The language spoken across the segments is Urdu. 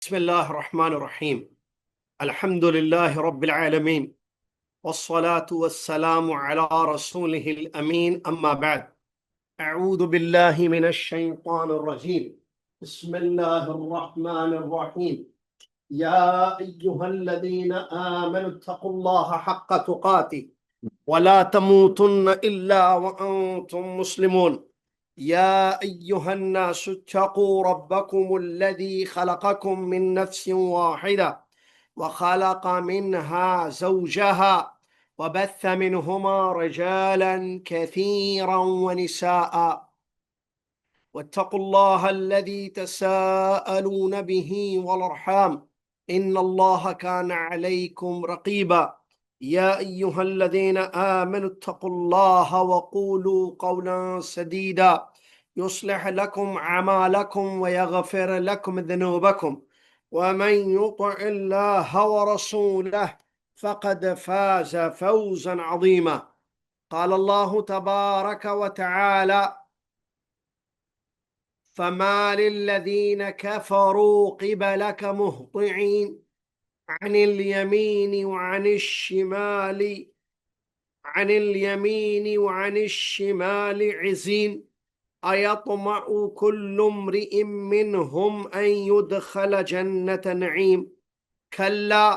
بسم الله الرحمن الرحيم. الحمد لله رب العالمين، والصلاة والسلام على رسوله الأمين، أما بعد. أعوذ بالله من الشيطان الرجيم. بسم الله الرحمن الرحيم. يا أيها الذين آمنوا اتقوا الله حق تقاته ولا تموتن إلا وأنتم مسلمون. يا أيها الناس اتقوا ربكم الذي خلقكم من نفس واحدة وخلق منها زوجها وبث منهما رجالا كثيرا ونساء، واتقوا الله الذي تساءلون به والأرحام إن الله كان عليكم رقيبا. يا أيها الذين آمنوا اتقوا الله وقولوا قولا سديدا يصلح لكم أعمالكم ويغفر لكم ذنوبكم، ومن يطع الله ورسوله فقد فاز فوزا عظيما. قال الله تبارك وتعالى: فما للذين كفروا قبلك مهطعين عن اليمين وعن الشمال عزين أيطمع كل امرئ منهم أن يدخل جنة نعيم كلا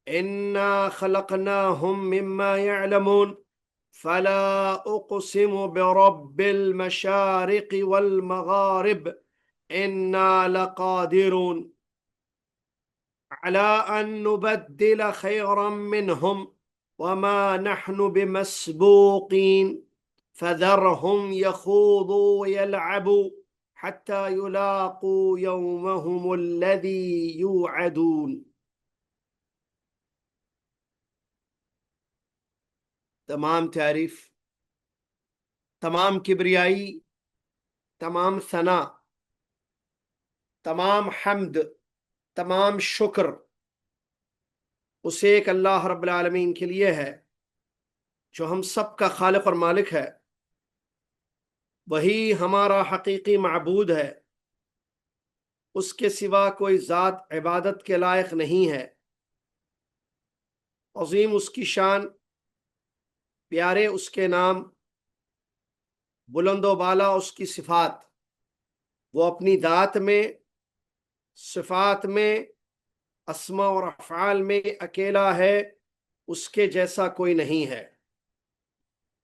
إنا خلقناهم مما يعلمون فلا أقسم برب المشارق والمغارب إنا لقادرون على أن نبدل خيرا منهم وما نحن بمسبوقين فذرهم يخوضوا ويلعبوا حتى يلاقوا يومهم الذي يوعدون. تمام تعریف، تمام کبریائی، تمام ثنا، تمام حمد، تمام شکر اسے ایک اللہ رب العالمین کے لیے ہے جو ہم سب کا خالق اور مالک ہے. وہی ہمارا حقیقی معبود ہے، اس کے سوا کوئی ذات عبادت کے لائق نہیں ہے. عظیم اس کی شان، پیارے اس کے نام، بلند و بالا اس کی صفات. وہ اپنی ذات میں، صفات میں، اسماء اور افعال میں اکیلا ہے، اس کے جیسا کوئی نہیں ہے.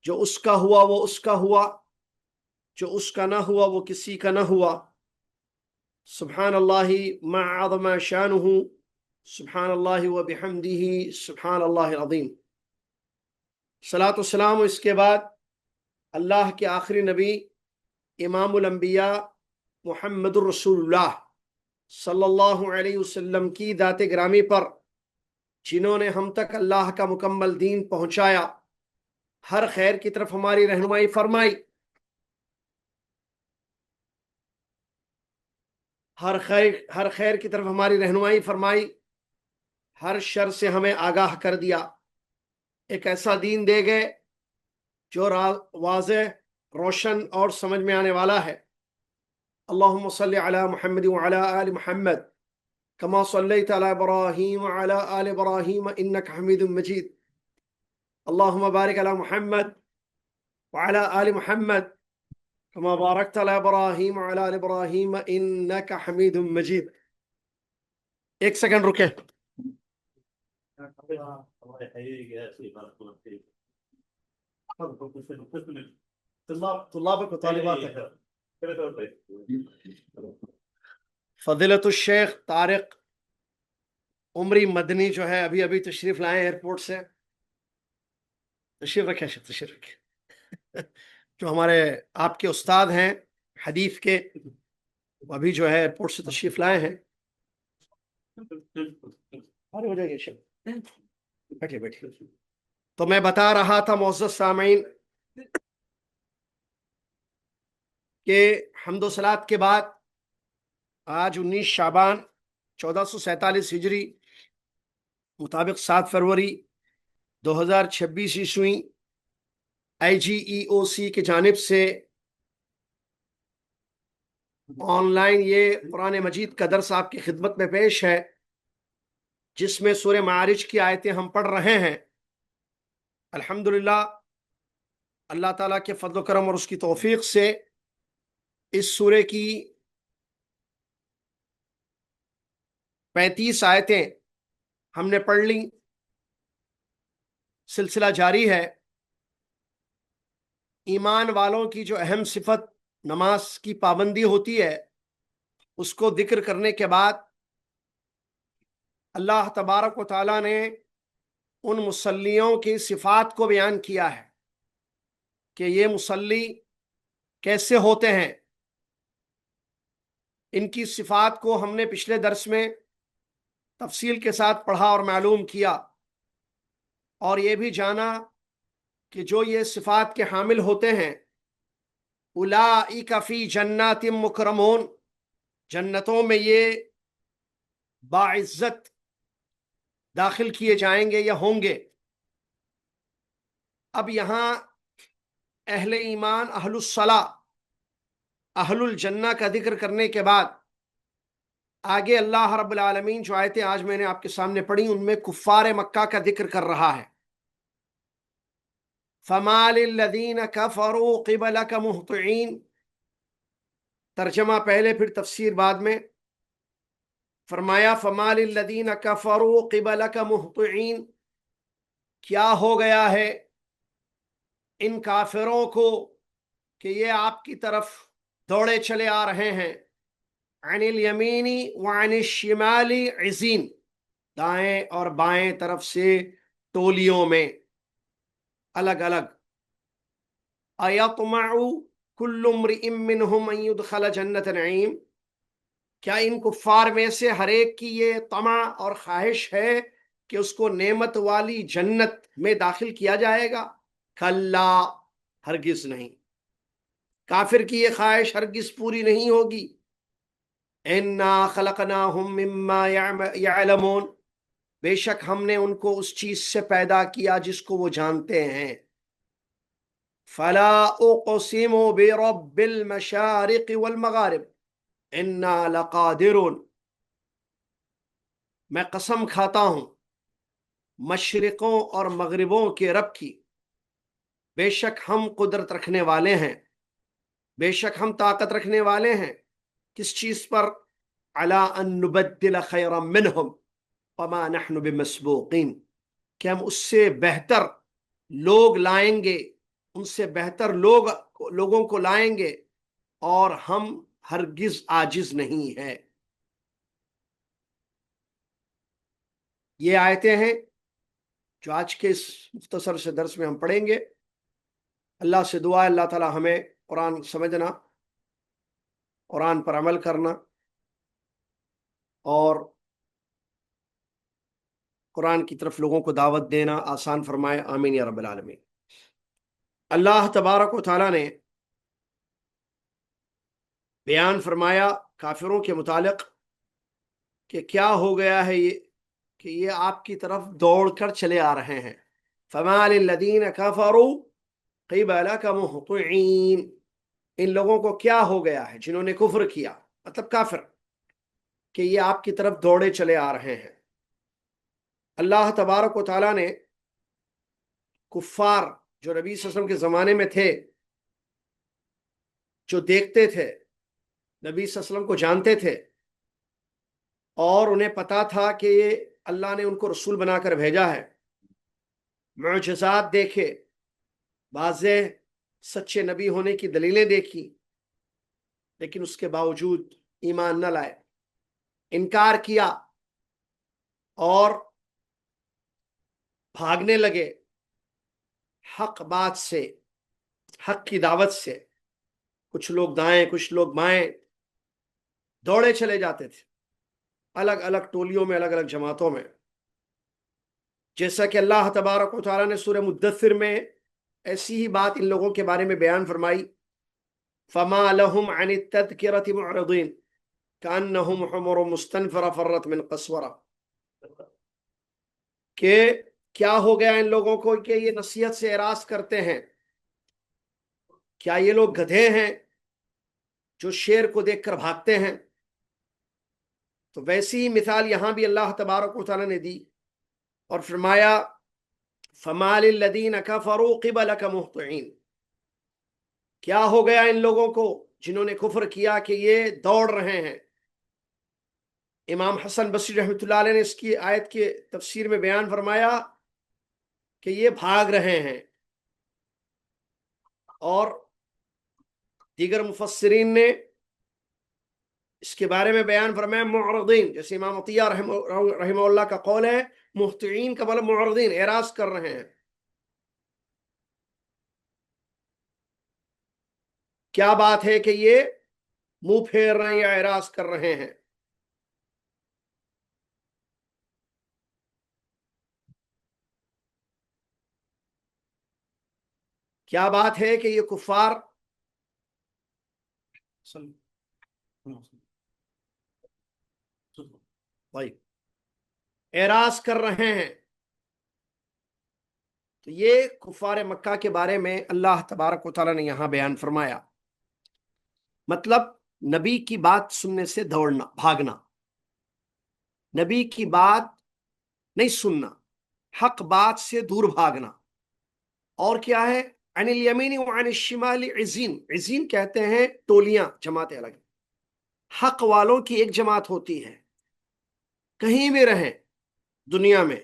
جو اس کا ہوا وہ اس کا ہوا، جو اس کا نہ ہوا وہ کسی کا نہ ہوا. سبحان اللہ ما عظم شانہ، سبحان اللہ و بحمدہ، سبحان اللہ العظیم. صلاۃ والسلام اس کے بعد اللہ کے آخری نبی امام الانبیاء محمد الرسول اللہ صلی اللہ علیہ وسلم کی ذات گرامی پر، جنہوں نے ہم تک اللہ کا مکمل دین پہنچایا، ہر خیر کی طرف ہماری رہنمائی فرمائی، ہر خیر کی طرف ہماری رہنمائی فرمائی، ہر شر سے ہمیں آگاہ کر دیا. ایک ایسا دین دے گئے جو واضح، روشن اور سمجھ میں آنے والا ہے. اللہم صلی علی محمد وعلی آل محمد کما صلیت علی ابراہیم وعلی آل ابراہیم انک حمید مجید. اللہم بارک علی محمد وعلی آل محمد کما بارکت علی ابراہیم وعلی آل ابراہیم انک حمید مجید. ایک سیکنڈ رکے. طلاب کو طالبات فضیلت الشیخ طارق عمری مدنی جو ہے ابھی تشریف لائے ایئرپورٹ سے. تشریف رکھیں شیخ، تشریف رکھیں. جو ہمارے آپ کے استاد ہیں حدیث کے، وہ ابھی جو ہے ایئرپورٹ سے تشریف لائے ہیں. ہو جائے گا شیخ، بیٹھیے. تو میں بتا رہا تھا معزز سامعین کہ حمد و صلات کے بعد آج 19 شعبان 1447 ہجری مطابق 7 فروری 2026 عیسوی IGEOC کی جانب سے آن لائن یہ قرآن مجید کا درس آپ کی خدمت میں پیش ہے، جس میں سورہ معارج کی آیتیں ہم پڑھ رہے ہیں۔ الحمدللہ اللہ تعالیٰ کے فضل و کرم اور اس کی توفیق سے اس سورہ کی 35 آیتیں ہم نے پڑھ لی، سلسلہ جاری ہے۔ ایمان والوں کی جو اہم صفت نماز کی پابندی ہوتی ہے، اس کو ذکر کرنے کے بعد اللہ تبارک و تعالیٰ نے ان مصلیوں کی صفات کو بیان کیا ہے کہ یہ مصلی کیسے ہوتے ہیں۔ ان کی صفات کو ہم نے پچھلے درس میں تفصیل کے ساتھ پڑھا اور معلوم کیا، اور یہ بھی جانا کہ جو یہ صفات کے حامل ہوتے ہیں، اولئک فی جنات مکرمون، جنتوں میں یہ باعزت داخل کیے جائیں گے یا ہوں گے۔ اب یہاں اہل ایمان، اہل الصلاح، اہل الجنہ کا ذکر کرنے کے بعد آگے اللہ رب العالمین جو آیتیں آج میں نے آپ کے سامنے پڑھی، ان میں کفار مکہ کا ذکر کر رہا ہے۔ فَمَا لِلَّذِينَ كَفَرُوا قِبَلَكَ مُهْطِعِينَ، ترجمہ پہلے پھر تفسیر بعد میں۔ فرمایا فَمَا لِلَّذِينَ كَفَرُوا قِبَلَكَ مُهْطِعِينَ، کیا ہو گیا ہے ان کافروں کو کہ یہ آپ کی طرف دوڑے چلے آ رہے ہیں۔ عن الیمین وعن الشمال عزین، دائیں اور بائیں طرف سے ٹولیوں میں الگ الگ۔ ایطمع کل امرئ منہم ان یدخل جنت نعیم، کیا ان کفار میں سے ہر ایک کی یہ طمع اور خواہش ہے کہ اس کو نعمت والی جنت میں داخل کیا جائے گا؟ کلا، ہرگز نہیں، کافر کی یہ خواہش ہرگز پوری نہیں ہوگی۔ انا خلقناہم مما یعلمون، بے شک ہم نے ان کو اس چیز سے پیدا کیا جس کو وہ جانتے ہیں۔ فلا اقسم برب المشارق والمغارب انا لقادرون، میں قسم کھاتا ہوں مشرقوں اور مغربوں کے رب کی، بے شک ہم قدرت رکھنے والے ہیں، بے شک ہم طاقت رکھنے والے ہیں۔ کس چیز پر؟ علی ان نبدل خیرا منہم وما نحن بمسبوقین، کہ ہم اس سے بہتر لوگ لائیں گے، ان سے بہتر لوگوں کو لائیں گے، اور ہم ہرگز عاجز نہیں ہے۔ یہ آیتیں ہیں جو آج کے اس مختصر سے درس میں ہم پڑھیں گے۔ اللہ سے دعا ہے اللہ تعالی ہمیں قرآن سمجھنا، قرآن پر عمل کرنا اور قرآن کی طرف لوگوں کو دعوت دینا آسان فرمائے، آمین یا رب العالمین۔ اللہ تبارک و تعالیٰ نے بیان فرمایا کافروں کے متعلق کہ کیا ہو گیا ہے یہ کہ یہ آپ کی طرف دوڑ کر چلے آ رہے ہیں۔ فَمَا لِلَّذِينَ كَفَرُوا قِبَلَكَ مُهْطِعِينَ، ان لوگوں کو کیا ہو گیا ہے جنہوں نے کفر کیا، مطلب کافر، کہ یہ آپ کی طرف دوڑے چلے آ رہے ہیں۔ اللہ تبارک و تعالیٰ نے کفار جو نبی صلی اللہ علیہ وسلم کے زمانے میں تھے، جو دیکھتے تھے، نبی صلی اللہ علیہ وسلم کو جانتے تھے، اور انہیں پتا تھا کہ اللہ نے ان کو رسول بنا کر بھیجا ہے، معجزات دیکھے، واضح سچے نبی ہونے کی دلیلیں دیکھی، لیکن اس کے باوجود ایمان نہ لائے، انکار کیا اور بھاگنے لگے حق بات سے، حق کی دعوت سے۔ کچھ لوگ دائیں، کچھ لوگ بائیں دوڑے چلے جاتے تھے، الگ الگ ٹولیوں میں، الگ الگ جماعتوں میں، جیسا کہ اللہ تبارک و تعالیٰ نے سورہ مدثر میں ایسی ہی بات ان لوگوں کے بارے میں بیان فرمائی۔ فما لهم عن التذکرة معرضین کأنهم حمر مستنفرة فرت من قسورة، کہ کیا ہو گیا ان لوگوں کو کہ یہ نصیحت سے اعراض کرتے ہیں؟ کیا یہ لوگ گدھے ہیں جو شیر کو دیکھ کر بھاگتے ہیں. تو ویسی ہی مثال یہاں بھی اللہ تبارک و تعالیٰ نے دی اور فرمایا فَمَالِ الَّذِينَ كَفَرُوا قِبَلَكَ مُهْطِعِينَ. کیا ہو گیا ان لوگوں کو جنہوں نے کفر کیا کہ یہ دوڑ رہے ہیں. امام حسن بصری رحمۃ اللہ علیہ نے اس کی آیت کے تفسیر میں بیان فرمایا کہ یہ بھاگ رہے ہیں، اور دیگر مفسرین نے اس کے بارے میں بیان فرمایا معرضین، جیسے امام عطیہ رحمہ اللہ کا قول ہے مہطعین کا مطلب معرضین، اعراض کر رہے ہیں. کیا بات ہے کہ یہ منہ پھیر رہے ہیں یا اعراض کر رہے ہیں؟ کیا بات ہے کہ یہ کفار اعراض کر رہے ہیں؟ تو یہ کفار مکہ کے بارے میں اللہ تبارک و تعالیٰ نے یہاں بیان فرمایا. مطلب نبی کی بات سننے سے دوڑنا، بھاگنا، نبی کی بات نہیں سننا، حق بات سے دور بھاگنا. اور کیا ہے؟ عن الیمین وعن الشمال عزین. عزین کہتے ہیں ٹولیاں، جماعتیں الگ. حق والوں کی ایک جماعت ہوتی ہے، کہیں بھی رہیں دنیا میں،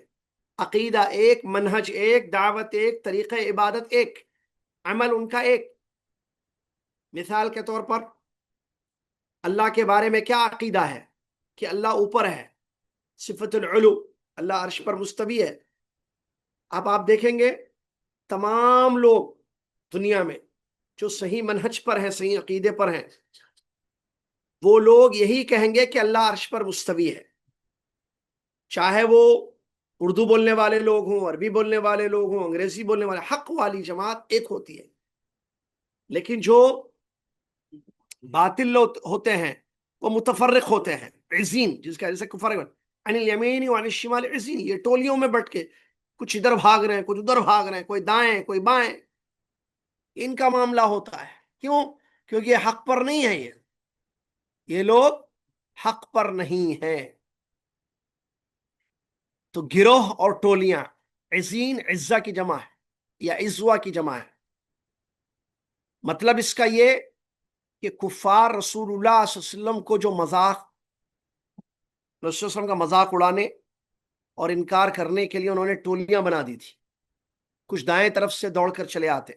عقیدہ ایک، منہج ایک، دعوت ایک، طریقہ عبادت ایک، عمل ان کا ایک. مثال کے طور پر اللہ کے بارے میں کیا عقیدہ ہے؟ کہ اللہ اوپر ہے، صفت العلو، اللہ عرش پر مستوی ہے. اب آپ دیکھیں گے تمام لوگ دنیا میں جو صحیح منہج پر ہیں، صحیح عقیدے پر ہیں، وہ لوگ یہی کہیں گے کہ اللہ عرش پر مستوی ہے، چاہے وہ اردو بولنے والے لوگ ہوں، عربی بولنے والے لوگ ہوں، انگریزی بولنے والے. حق والی جماعت ایک ہوتی ہے. لیکن جو باطل لوگ ہوتے ہیں وہ متفرق ہوتے ہیں، عزین، جس کا جیسے کفر عن الیمین وعن الشمال عزین، یہ ٹولیوں میں بٹ کے کچھ ادھر بھاگ رہے ہیں، کچھ ادھر بھاگ رہے ہیں، کوئی دائیں کوئی بائیں. ان کا معاملہ ہوتا ہے. کیوں؟ کیونکہ یہ حق پر نہیں ہے. یہ لوگ حق پر نہیں ہیں. تو گروہ اور ٹولیاں، عزین عزہ کی جمع ہے یا عزوہ کی جمع ہے. مطلب اس کا یہ کہ کفار رسول اللہ صلی اللہ علیہ وسلم کو جو مذاق، رسول اللہ علیہ وسلم کا مذاق اڑانے اور انکار کرنے کے لیے انہوں نے ٹولیاں بنا دی تھی. کچھ دائیں طرف سے دوڑ کر چلے آتے،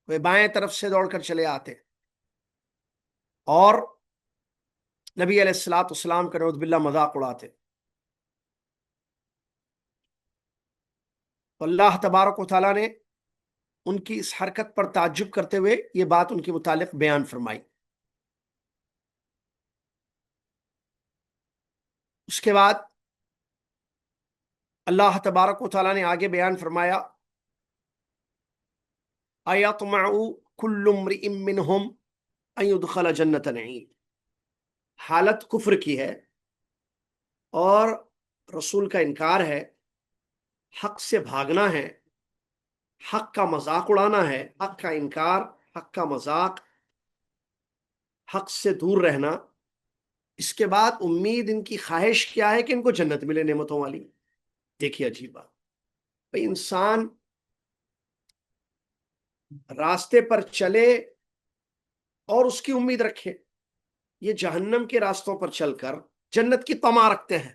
کوئی بائیں طرف سے دوڑ کر چلے آتے، اور نبی علیہ الصلوۃ والسلام کا نعوذ باللہ مذاق اڑاتے. تو اللہ تبارک و تعالیٰ نے ان کی اس حرکت پر تعجب کرتے ہوئے یہ بات ان کے متعلق بیان فرمائی. اس کے بعد اللہ تبارک و تعالیٰ نے آگے بیان فرمایا أَيَطْمَعُ كُلُّ امْرِئٍ مِّنْهُمْ أَن يُدْخَلَ جَنَّةَ نَعِيمٍ. حالت کفر کی ہے اور رسول کا انکار ہے، حق سے بھاگنا ہے، حق کا مذاق اڑانا ہے، حق کا انکار، حق کا مذاق، حق سے دور رہنا. اس کے بعد امید ان کی خواہش کیا ہے کہ ان کو جنت ملے نعمتوں والی. دیکھیے عجیب بات بھئی، انسان راستے پر چلے اور اس کی امید رکھے. یہ جہنم کے راستوں پر چل کر جنت کی طمع رکھتے ہیں.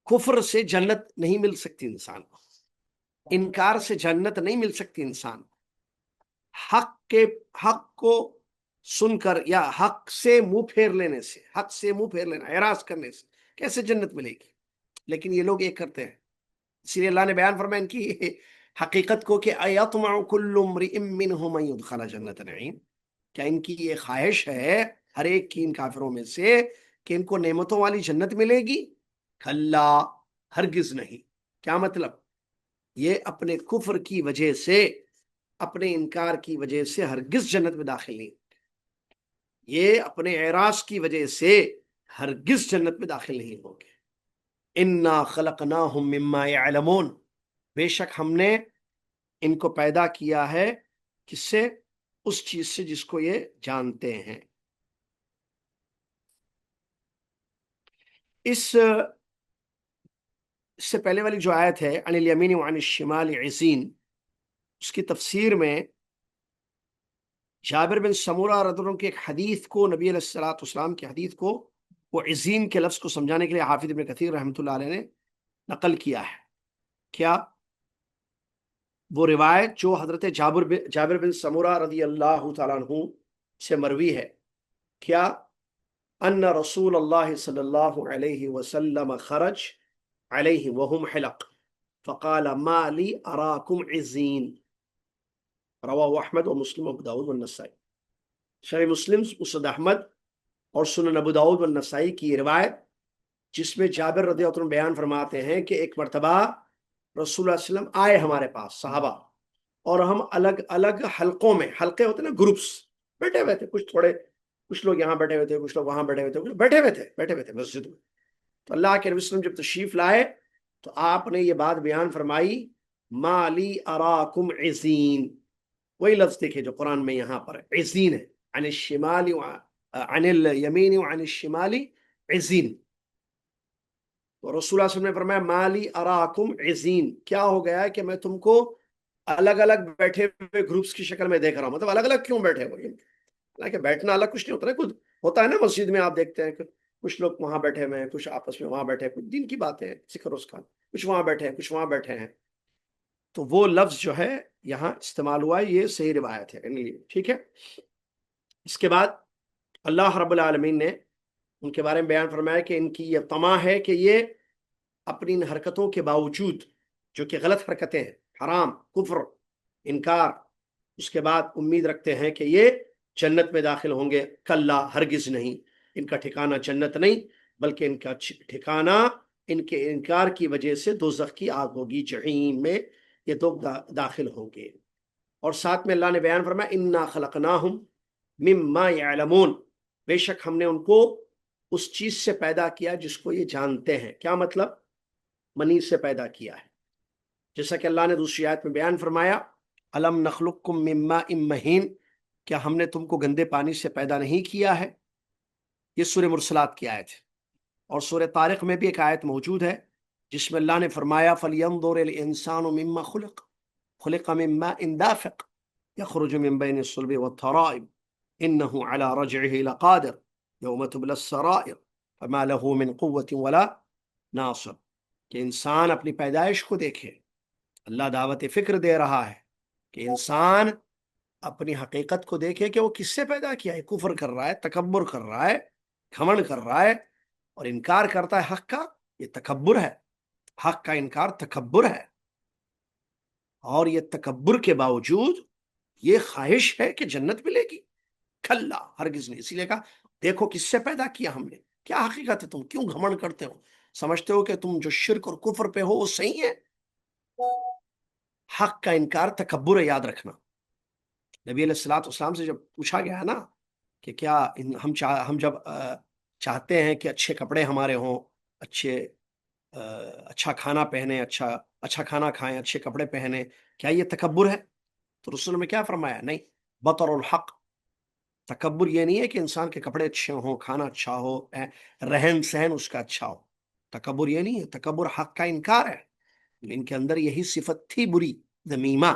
کفر سے جنت نہیں مل سکتی انسان کو، انکار سے جنت نہیں مل سکتی انسان کو. حق کو سن کر یا حق سے منہ پھیر لینے سے، حق سے منہ پھیر لینا، اعراض کرنے سے کیسے جنت ملے گی؟ لیکن یہ لوگ ایک کرتے ہیں. اسی لیے اللہ نے بیان فرمایا ان کی حقیقت کو کہ أَيَطْمَعُ كُلُّ امْرِئٍ مِّنْهُمْ أَن يُدْخَلَ جَنَّةَ نَعِيمٍ. کیا ان کی یہ خواہش ہے ہر ایک کی، ان کافروں میں سے، کہ ان کو نعمتوں والی جنت ملے گی؟ کھلا، ہرگز نہیں. کیا مطلب؟ یہ اپنے کفر کی وجہ سے، اپنے انکار کی وجہ سے ہرگز جنت میں داخل نہیں. یہ اپنے اعراض کی وجہ سے ہرگز جنت میں داخل نہیں ہوں گے. اِنَّا خَلَقْنَاهُم مِّمَّا يَعْلَمُونَ. بے شک ہم نے ان کو پیدا کیا ہے کس سے؟ اس چیز سے جس کو یہ جانتے ہیں۔ اس سے پہلے والی جو آیت ہے عن الیمین وعن الشمال عزین، اس کی تفسیر میں جابر بن سمورہ رضی اللہ عنہ کی ایک حدیث کو، نبی علیہ الصلوۃ والسلام کی حدیث کو، وہ عزین کے لفظ کو سمجھانے کے لیے حافظ ابن کثیر رحمۃ اللہ علیہ نے نقل کیا ہے۔ کیا؟ وہ روایت جو حضرت جابر بن سمورہ رضی اللہ تعالیٰ عنہ سے مروی ہے، کیا؟ ان رسول اللہ صلی اللہ علیہ وسلم خرج علیہ وهم حلق فقال ما لی اراکم عزین، رواہ احمد و مسلم ابو داؤد والنسائی۔ صحیح مسلم، مسند احمد اور سنن ابو داؤد والنسائی کی روایت، جس میں جابر رضی اللہ عنہ بیان فرماتے ہیں کہ ایک مرتبہ رسول اللہ علیہ وسلم آئے ہمارے پاس صحابہ، اور ہم الگ الگ حلقوں میں، حلقے ہوتے ہیں نا، گروپس، بیٹھے ہوئے تھے، کچھ لوگ یہاں بیٹھے ہوئے تھے، کچھ لوگ وہاں بیٹھے ہوئے تھے، کچھ بیٹھے ہوئے تھے مسجد میں۔ تو اللہ کے نبی صلی اللہ علیہ وسلم جب تشریف لائے تو آپ نے یہ بات بیان فرمائی، ما لی اراکم عزین، وہی لفظ دیکھیں جو قرآن میں یہاں پر ہے، عزین ہے، عن الشمال عن الیمین وعن الشمال عزین۔ تو رسول اللہ صلی اللہ علیہ وسلم نے فرمایا ما لی اراکم عزین، کیا ہو گیا ہے کہ میں تم کو الگ الگ بیٹھے ہوئے گروپس کی شکل میں دیکھ رہا ہوں؟ مطلب الگ الگ کیوں بیٹھے ہوئے؟ حالانکہ بیٹھنا الگ کچھ نہیں ہوتا ہے، خود ہوتا ہے نا مسجد میں، آپ دیکھتے ہیں کہ کچھ لوگ وہاں بیٹھے ہوئے ہیں، کچھ آپس میں وہاں بیٹھے ہیں، کچھ دین کی باتیں ہیں، ذکر اس کا، کچھ وہاں بیٹھے ہیں، کچھ وہاں بیٹھے ہیں۔ تو وہ لفظ جو ہے یہاں استعمال ہوا ہے، یہ صحیح روایت ہے، ٹھیک ہے۔ اس کے بعد اللہ رب العالمین نے ان کے بارے میں بیان فرمایا کہ ان کی یہ طمع ہے کہ یہ اپنی ان حرکتوں کے باوجود، جو کہ غلط حرکتیں ہیں، حرام، کفر، انکار، اس کے بعد امید رکھتے ہیں کہ یہ جنت میں داخل ہوں گے۔ کلا، ہرگز نہیں، ان کا ٹھکانہ جنت نہیں، بلکہ ان کا ٹھکانہ ان کے انکار کی وجہ سے دوزخ کی آگ ہوگی، جہنم میں یہ لوگ داخل ہوں گے۔ اور ساتھ میں اللہ نے بیان فرمایا انا خلقناہم مما یعلمون، بے شک ہم نے ان کو اس چیز سے پیدا کیا جس کو یہ جانتے ہیں۔ کیا مطلب؟ منی سے پیدا کیا ہے، جیسا کہ اللہ نے دوسری آیت میں بیان فرمایا الم نخلقکم من ماء مہین، کیا ہم نے تم کو گندے پانی سے پیدا نہیں کیا ہے؟ یہ سورہ مرسلات کی آیت ہے۔ اور سورہ طارق میں بھی ایک آیت موجود ہے جس میں اللہ نے فرمایا فَلْيَنظُرِ الْإِنسَانُ مِمَّا خُلِقَ مِن مَّاءٍ دَافِقٍ يَخْرُجُ مِن بَيْنِ الصُّلْبِ وَالتَّرَائِبِ إِنَّهُ عَلَى رَجْعِهِ لَقَادِرٌ يَوْمَ تُبْلَى السَّرَائِرُ فَمَا لَهُ مِن قُوَّةٍ وَلَا نَاصِرٍ، کہ انسان اپنی پیدائش کو دیکھے۔ اللہ دعوت فکر دے رہا ہے کہ انسان اپنی حقیقت کو دیکھے کہ وہ کس سے پیدا کیا ہے۔ کفر کر رہا ہے، تکبر کر رہا ہے، گھمنڈ کر رہا ہے اور انکار کرتا ہے حق کا، یہ تکبر ہے۔ حق کا انکار تکبر ہے، اور یہ تکبر کے باوجود یہ خواہش ہے کہ جنت ملے گی، کھلا، ہرگز نہیں۔ اسی لیے کہا دیکھو کس سے پیدا کیا ہم نے، کیا حقیقت ہے، تم کیوں گھمنڈ کرتے ہو، سمجھتے ہو کہ تم جو شرک اور کفر پہ ہو وہ صحیح ہے؟ حق کا انکار تکبر ہے، یاد رکھنا۔ نبی علیہ الصلوۃ والسلام سے جب پوچھا گیا نا کہ کیا ہم جب چاہتے ہیں کہ اچھے کپڑے ہمارے ہوں، اچھا کھانا پہنے، اچھا کھانا کھائیں، اچھے کپڑے پہنے، کیا یہ تکبر ہے؟ تو رسول نے کیا فرمایا؟ نہیں، بطر الحق، تکبر یہ نہیں ہے کہ انسان کے کپڑے اچھے ہوں، کھانا اچھا ہو، رہن سہن اس کا اچھا ہو، تکبر یہ نہیں ہے، تکبر حق کا انکار ہے۔ ان کے اندر یہی صفت تھی بری، ذمیمہ،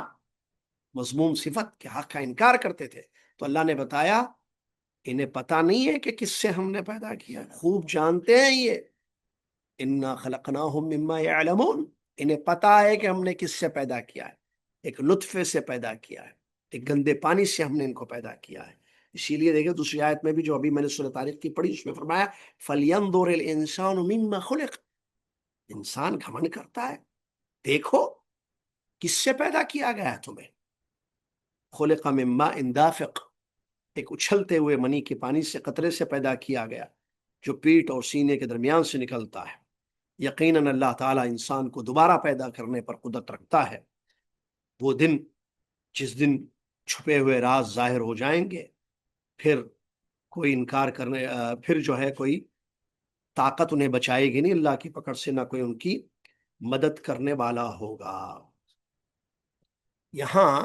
مذموم صفت، کہ حق کا انکار کرتے تھے۔ تو اللہ نے بتایا انہیں پتہ نہیں ہے کہ کس سے ہم نے پیدا کیا، خوب جانتے ہیں یہ، انا خلقناہم مما یعلمون، انہیں پتا ہے کہ ہم نے کس سے پیدا کیا ہے، ایک نطفے سے پیدا کیا ہے، ایک گندے پانی سے ہم نے ان کو پیدا کیا ہے۔ اسی لیے دیکھیں دوسری آیت میں بھی جو ابھی میں نے سورہ طارق کی پڑھی، اس میں فرمایا فَلْيَنظُرِ الْإِنسَانُ مِمَّا خُلِقَ، انسان گھمنڈ کرتا ہے، دیکھو کس سے پیدا کیا گیا ہے تمہیں۔ خُلِقَ مِن مَّاءٍ دَافِقٍ، ایک اچھلتے ہوئے منی کے پانی سے، قطرے سے پیدا کیا گیا جو پیٹ اور سینے کے درمیان سے نکلتا ہے۔ یقیناً اللہ تعالیٰ انسان کو دوبارہ پیدا کرنے پر قدرت رکھتا ہے۔ وہ دن جس دن چھپے ہوئے راز ظاہر ہو جائیں گے، پھر کوئی انکار کرنے پھر جو ہے کوئی طاقت انہیں بچائے گی نہیں اللہ کی پکڑ سے، نہ کوئی ان کی مدد کرنے والا ہوگا۔ یہاں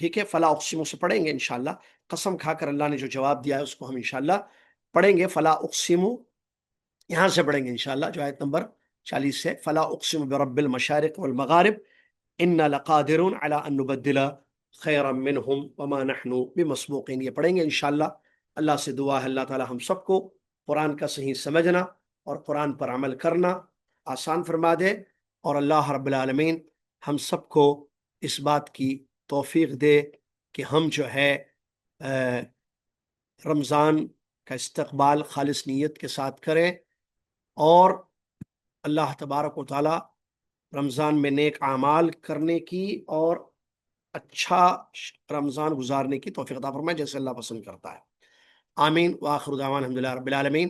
ٹھیک ہے، فلا اقسم سے پڑھیں گے انشاءاللہ، قسم کھا کر اللہ نے جو جواب دیا ہے اس کو ہم انشاءاللہ پڑھیں گے. فلا اقسم یہاں سے پڑھیں گے انشاءاللہ، جو آیت نمبر 40 سے. فلا اقسم برب المشارق والمغارب انا لقادرون علی ان نبدل خیرا منہم وما نحن بمسبوقین. یہ پڑھیں گے انشاءاللہ. اللہ سے دعا ہے اللہ تعالی ہم سب کو قرآن کا صحیح سمجھنا اور قرآن پر عمل کرنا آسان فرما دے، اور اللہ رب العالمین ہم سب کو اس بات کی توفیق دے کہ ہم جو ہے رمضان کا استقبال خالص نیت کے ساتھ کریں، اور اللہ تبارک و تعالی رمضان میں نیک اعمال کرنے کی اور اچھا رمضان گزارنے کی توفیق عطا فرمائے جیسے اللہ پسند کرتا ہے. آمین. وآخر دعوانا الحمدللہ رب العالمین.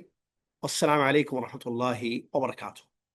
والسلام علیکم ورحمۃ اللہ وبرکاتہ.